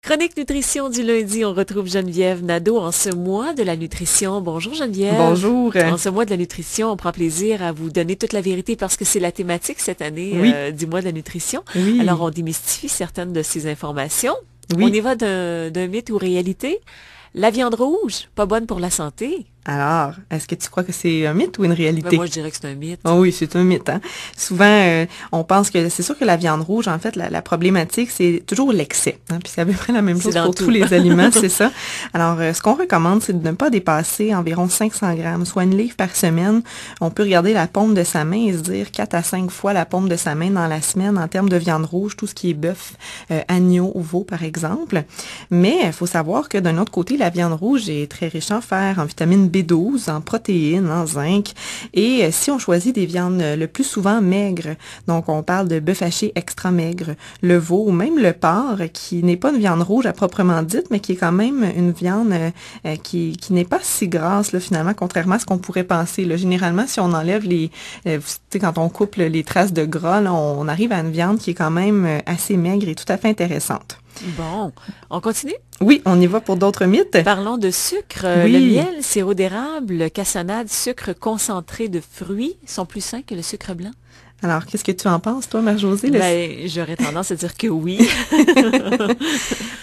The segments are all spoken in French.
Chronique nutrition du lundi, on retrouve Geneviève Nadeau en ce mois de la nutrition. Bonjour Geneviève. Bonjour. En ce mois de la nutrition, on prend plaisir à vous donner toute la vérité parce que c'est la thématique cette année du mois de la nutrition. Oui. Alors on démystifie certaines de ces informations. Oui. On y va d'un mythe ou réalité. La viande rouge, pas bonne pour la santé. Alors, est-ce que tu crois que c'est un mythe ou une réalité? Ben moi, je dirais que c'est un mythe. Oh oui, c'est un mythe. Hein? Souvent, on pense que c'est sûr que la viande rouge, en fait, la problématique, c'est toujours l'excès. Hein? Puis c'est à peu près la même chose pour tous les aliments, c'est ça. Alors, ce qu'on recommande, c'est de ne pas dépasser environ 500 grammes, soit une livre par semaine. On peut regarder la paume de sa main et se dire 4 à 5 fois la paume de sa main dans la semaine en termes de viande rouge, tout ce qui est bœuf, agneau ou veau, par exemple. Mais il faut savoir que d'un autre côté, la viande rouge est très riche en fer, en vitamine B12, en protéines, en zinc. Et si on choisit des viandes le plus souvent maigres, donc on parle de bœuf haché extra maigre, le veau ou même le porc, qui n'est pas une viande rouge à proprement dite, mais qui est quand même une viande qui n'est pas si grasse là, finalement, contrairement à ce qu'on pourrait penser. Là. Généralement, si on enlève les, tu sais, quand on coupe les traces de gras, là, on arrive à une viande qui est quand même assez maigre et tout à fait intéressante. Bon, on continue? Oui, on y va pour d'autres mythes. Parlons de sucre. Oui. Le miel, sirop d'érable, cassonade, sucre concentré de fruits sont plus sains que le sucre blanc. Alors, qu'est-ce que tu en penses, toi, Marie-Josée? Ben, j'aurais tendance à dire que oui.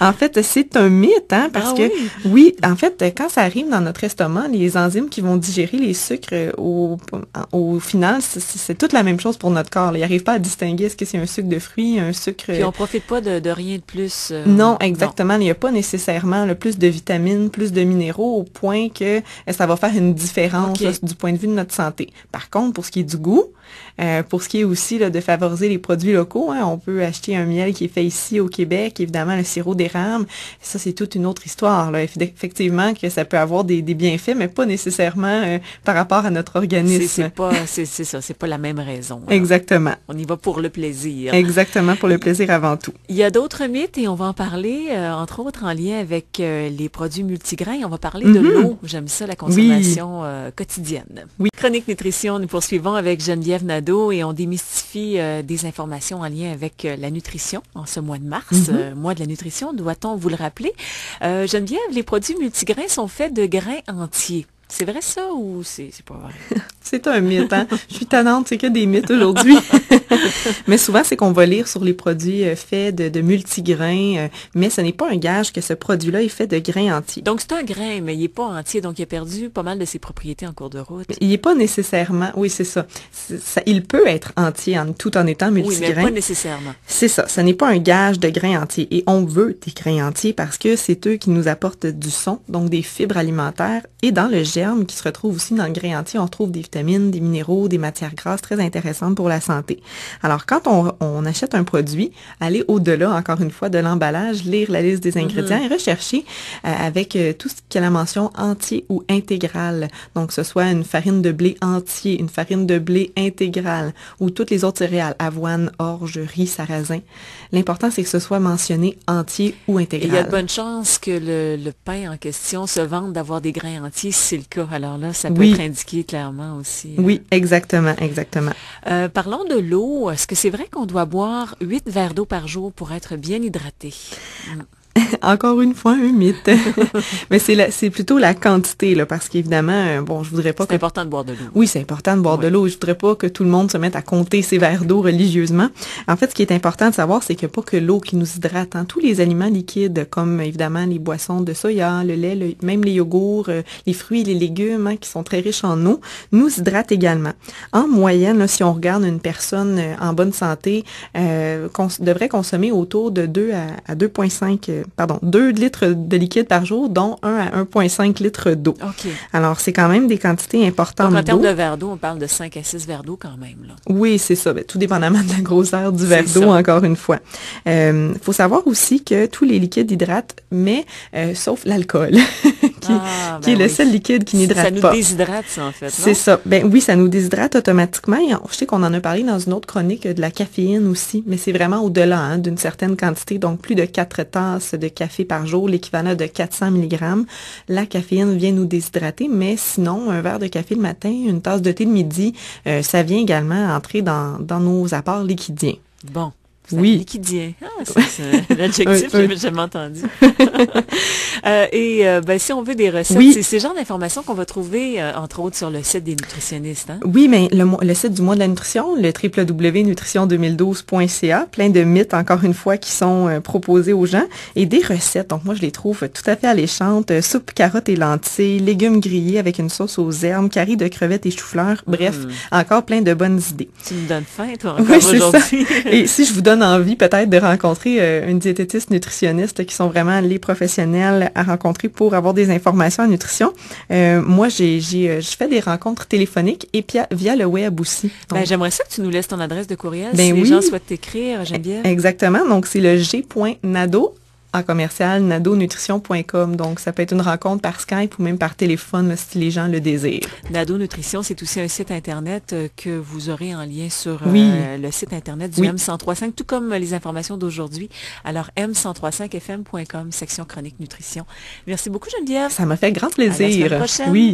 En fait, c'est un mythe, hein, parce que, oui, en fait, quand ça arrive dans notre estomac, les enzymes qui vont digérer les sucres, au final, c'est toute la même chose pour notre corps. Là. Ils n'arrivent pas à distinguer est-ce que c'est un sucre de fruits, un sucre... Puis on profite pas de rien de plus. Non, exactement. Non. Il n'y a pas nécessairement le plus de vitamines, plus de minéraux, au point que ça va faire une différence là, du point de vue de notre santé. Par contre, pour ce qui est du goût, pour ce qui est aussi là, de favoriser les produits locaux, hein, on peut acheter un miel qui est fait ici au Québec, évidemment le sirop d'érable, ça c'est toute une autre histoire. Là. Effectivement que ça peut avoir des bienfaits, mais pas nécessairement par rapport à notre organisme. C'est ça, c'est pas la même raison. Là. Exactement. On y va pour le plaisir. Exactement, pour le plaisir avant tout. Il y a d'autres mythes et on va en parler, entre autres en lien avec les produits multigrains. On va parler de l'eau. J'aime ça, la consommation quotidienne. Oui. Chronique nutrition, nous poursuivons avec Geneviève Nadeau et on démystifie des informations en lien avec la nutrition en ce mois de mars, mois de la nutrition, doit-on vous le rappeler. Geneviève, les produits multigrains sont faits de grains entiers. C'est vrai ça ou c'est pas vrai? C'est un mythe, hein? Je suis tannante, c'est que des mythes aujourd'hui. Mais souvent, c'est qu'on va lire sur les produits faits de multigrains, mais ce n'est pas un gage que ce produit-là est fait de grains entiers. Donc, c'est un grain, mais il n'est pas entier, donc il a perdu pas mal de ses propriétés en cours de route. Il n'est pas nécessairement, oui, c'est ça. Il peut être entier tout en étant multigrain. Oui, mais pas nécessairement. C'est ça, ce n'est pas un gage de grains entiers. Et on veut des grains entiers parce que c'est eux qui nous apportent du son, donc des fibres alimentaires. Et dans le germe qui se retrouve aussi dans le grain entier, on retrouve des vitamines, des minéraux, des matières grasses très intéressantes pour la santé. Alors, quand on achète un produit, aller au-delà, encore une fois, de l'emballage, lire la liste des ingrédients et rechercher avec tout ce qui a la mention entier ou intégral. Donc, que ce soit une farine de blé entier, une farine de blé intégrale ou toutes les autres céréales, avoine, orge, riz, sarrasin. L'important, c'est que ce soit mentionné entier ou intégral. Et il y a de bonnes chances que le pain en question se vende d'avoir des grains entiers, si c'est le cas. Alors là, ça peut être indiqué clairement aussi. Oui, exactement, exactement. Parlons de l'eau. Est-ce que c'est vrai qu'on doit boire 8 verres d'eau par jour pour être bien hydraté? Encore une fois, un mythe. Mais c'est plutôt la quantité, là, parce qu'évidemment, bon, je voudrais pas C'est important de boire de l'eau. Oui, c'est important de boire de l'eau. Je voudrais pas que tout le monde se mette à compter ses verres d'eau religieusement. En fait, ce qui est important de savoir, c'est qu'il n'y a pas que l'eau qui nous hydrate. Hein. Tous les aliments liquides, comme évidemment les boissons de soya, le lait, même les yogourts, les fruits, les légumes, hein, qui sont très riches en eau, nous hydratent également. En moyenne, là, si on regarde une personne en bonne santé, devrait consommer autour de 2 litres de liquide par jour, dont 1 à 1,5 litres d'eau. Okay. Alors, c'est quand même des quantités importantes d'eau. Donc, en termes de verres d'eau, on parle de 5 à 6 verres d'eau quand même. Là. Oui, c'est ça. Tout dépendamment de la grosseur du verre d'eau, encore une fois. Faut savoir aussi que tous les liquides hydratent, mais sauf l'alcool, qui est le seul liquide qui n'hydrate pas. Ça nous déshydrate, ça, en fait, non? C'est ça. Oui, ça nous déshydrate automatiquement. Et je sais qu'on en a parlé dans une autre chronique de la caféine aussi, mais c'est vraiment au-delà d'une certaine quantité, donc plus de 4 tasses de café par jour, l'équivalent de 400 mg. La caféine vient nous déshydrater, mais sinon, un verre de café le matin, une tasse de thé le midi, ça vient également entrer dans nos apports liquidiens. Bon. Oui. Liquidien. Ah, c'est l'adjectif, j'ai jamais entendu. Si on veut des recettes, c'est ce genre d'informations qu'on va trouver, entre autres, sur le site des nutritionnistes. Hein? Oui, mais le site du mois de la nutrition, le www.nutrition2012.ca, plein de mythes, encore une fois, qui sont proposés aux gens, et des recettes. Donc, moi, je les trouve tout à fait alléchantes. Soupe, carottes et lentilles, légumes grillés avec une sauce aux herbes, curry de crevettes et chou-fleur. Bref, encore plein de bonnes idées. Tu me donnes faim, toi, encore aujourd'hui. Et si je vous donne envie, peut-être, de rencontrer une diététiste nutritionniste qui sont vraiment les professionnels à rencontrer pour avoir des informations en nutrition, moi, je fais des rencontres téléphoniques et puis via le web aussi. Donc, j'aimerais ça que tu nous laisses ton adresse de courriel si les gens souhaitent t'écrire, Geneviève. Exactement. Donc, c'est le g.nadeau en commercial nadonutrition.com. Donc, ça peut être une rencontre par Skype ou même par téléphone là, si les gens le désirent. Nado Nutrition, c'est aussi un site Internet que vous aurez en lien sur le site Internet du M1035, tout comme les informations d'aujourd'hui. Alors, m1035fm.com, section chronique nutrition. Merci beaucoup, Geneviève. Ça m'a fait grand plaisir. À la semaine prochaine. Oui.